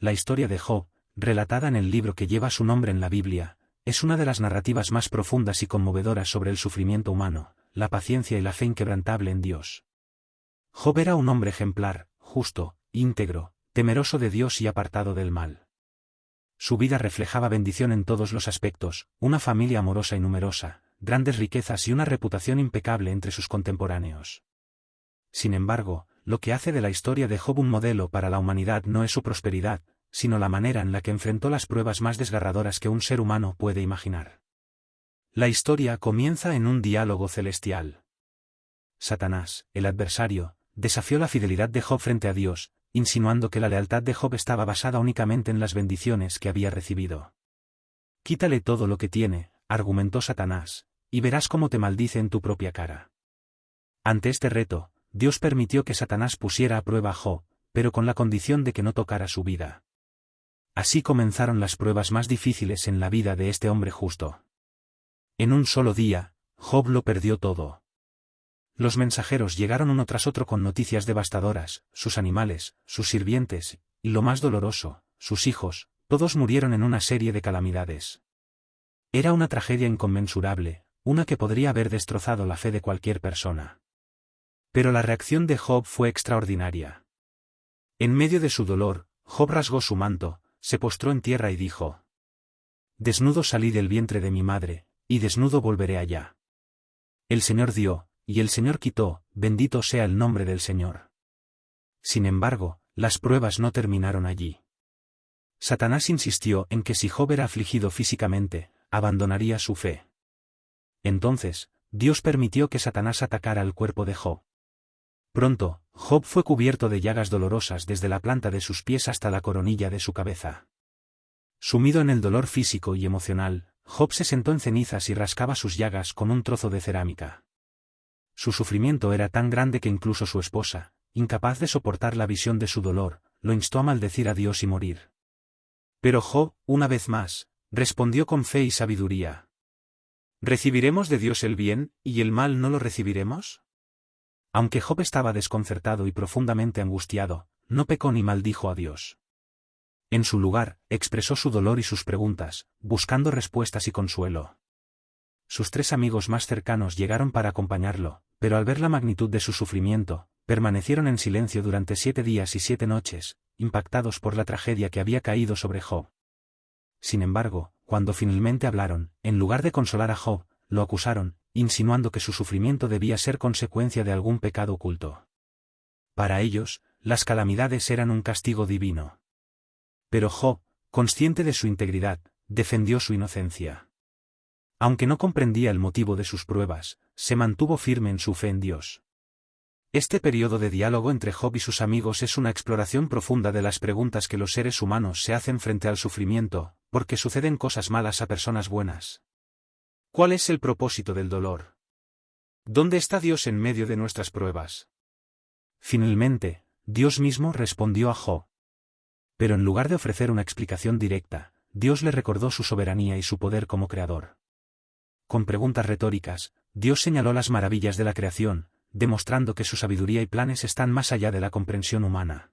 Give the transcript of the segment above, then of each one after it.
la historia de Job, relatada en el libro que lleva su nombre en la Biblia, es una de las narrativas más profundas y conmovedoras sobre el sufrimiento humano, la paciencia y la fe inquebrantable en Dios. Job era un hombre ejemplar, justo, íntegro, temeroso de Dios y apartado del mal. Su vida reflejaba bendición en todos los aspectos, una familia amorosa y numerosa, grandes riquezas y una reputación impecable entre sus contemporáneos. Sin embargo, lo que hace de la historia de Job un modelo para la humanidad no es su prosperidad, sino la manera en la que enfrentó las pruebas más desgarradoras que un ser humano puede imaginar. La historia comienza en un diálogo celestial. Satanás, el adversario, desafió la fidelidad de Job frente a Dios, insinuando que la lealtad de Job estaba basada únicamente en las bendiciones que había recibido. «Quítale todo lo que tiene», argumentó Satanás, «y verás cómo te maldice en tu propia cara». Ante este reto, Dios permitió que Satanás pusiera a prueba a Job, pero con la condición de que no tocara su vida. Así comenzaron las pruebas más difíciles en la vida de este hombre justo. En un solo día, Job lo perdió todo. Los mensajeros llegaron uno tras otro con noticias devastadoras, sus animales, sus sirvientes, y lo más doloroso, sus hijos, todos murieron en una serie de calamidades. Era una tragedia inconmensurable, una que podría haber destrozado la fe de cualquier persona. Pero la reacción de Job fue extraordinaria. En medio de su dolor, Job rasgó su manto, se postró en tierra y dijo: «Desnudo salí del vientre de mi madre, y desnudo volveré allá. El Señor dio, y el Señor quitó, bendito sea el nombre del Señor». Sin embargo, las pruebas no terminaron allí. Satanás insistió en que si Job era afligido físicamente, abandonaría su fe. Entonces, Dios permitió que Satanás atacara el cuerpo de Job. Pronto, Job fue cubierto de llagas dolorosas desde la planta de sus pies hasta la coronilla de su cabeza. Sumido en el dolor físico y emocional, Job se sentó en cenizas y rascaba sus llagas con un trozo de cerámica. Su sufrimiento era tan grande que incluso su esposa, incapaz de soportar la visión de su dolor, lo instó a maldecir a Dios y morir. Pero Job, una vez más, respondió con fe y sabiduría: ¿recibiremos de Dios el bien, y el mal no lo recibiremos? Aunque Job estaba desconcertado y profundamente angustiado, no pecó ni maldijo a Dios. En su lugar, expresó su dolor y sus preguntas, buscando respuestas y consuelo. Sus 3 amigos más cercanos llegaron para acompañarlo, pero al ver la magnitud de su sufrimiento, permanecieron en silencio durante 7 días y 7 noches, impactados por la tragedia que había caído sobre Job. Sin embargo, cuando finalmente hablaron, en lugar de consolar a Job, lo acusaron, insinuando que su sufrimiento debía ser consecuencia de algún pecado oculto. Para ellos, las calamidades eran un castigo divino. Pero Job, consciente de su integridad, defendió su inocencia. Aunque no comprendía el motivo de sus pruebas, se mantuvo firme en su fe en Dios. Este periodo de diálogo entre Job y sus amigos es una exploración profunda de las preguntas que los seres humanos se hacen frente al sufrimiento, ¿por qué suceden cosas malas a personas buenas? ¿Cuál es el propósito del dolor? ¿Dónde está Dios en medio de nuestras pruebas? Finalmente, Dios mismo respondió a Job. Pero en lugar de ofrecer una explicación directa, Dios le recordó su soberanía y su poder como creador. Con preguntas retóricas, Dios señaló las maravillas de la creación, demostrando que su sabiduría y planes están más allá de la comprensión humana.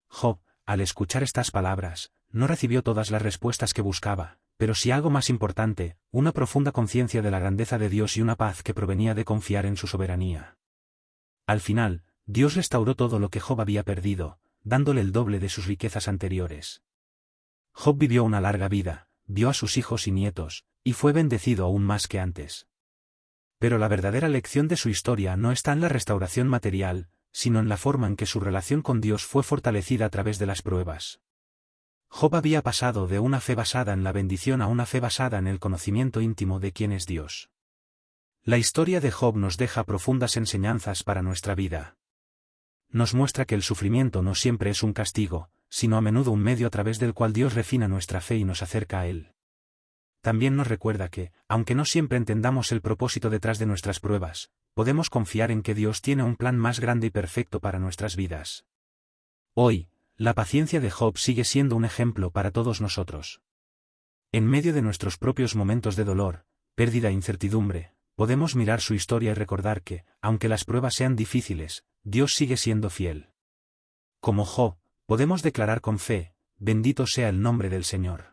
Job, al escuchar estas palabras, no recibió todas las respuestas que buscaba, pero sí algo más importante, una profunda conciencia de la grandeza de Dios y una paz que provenía de confiar en su soberanía. Al final, Dios restauró todo lo que Job había perdido, dándole el doble de sus riquezas anteriores. Job vivió una larga vida, vio a sus hijos y nietos, y fue bendecido aún más que antes. Pero la verdadera lección de su historia no está en la restauración material, sino en la forma en que su relación con Dios fue fortalecida a través de las pruebas. Job había pasado de una fe basada en la bendición a una fe basada en el conocimiento íntimo de quién es Dios. La historia de Job nos deja profundas enseñanzas para nuestra vida. Nos muestra que el sufrimiento no siempre es un castigo, sino a menudo un medio a través del cual Dios refina nuestra fe y nos acerca a Él. También nos recuerda que, aunque no siempre entendamos el propósito detrás de nuestras pruebas, podemos confiar en que Dios tiene un plan más grande y perfecto para nuestras vidas. Hoy, la paciencia de Job sigue siendo un ejemplo para todos nosotros. En medio de nuestros propios momentos de dolor, pérdida e incertidumbre, podemos mirar su historia y recordar que, aunque las pruebas sean difíciles, Dios sigue siendo fiel. Como Job, podemos declarar con fe: Bendito sea el nombre del Señor.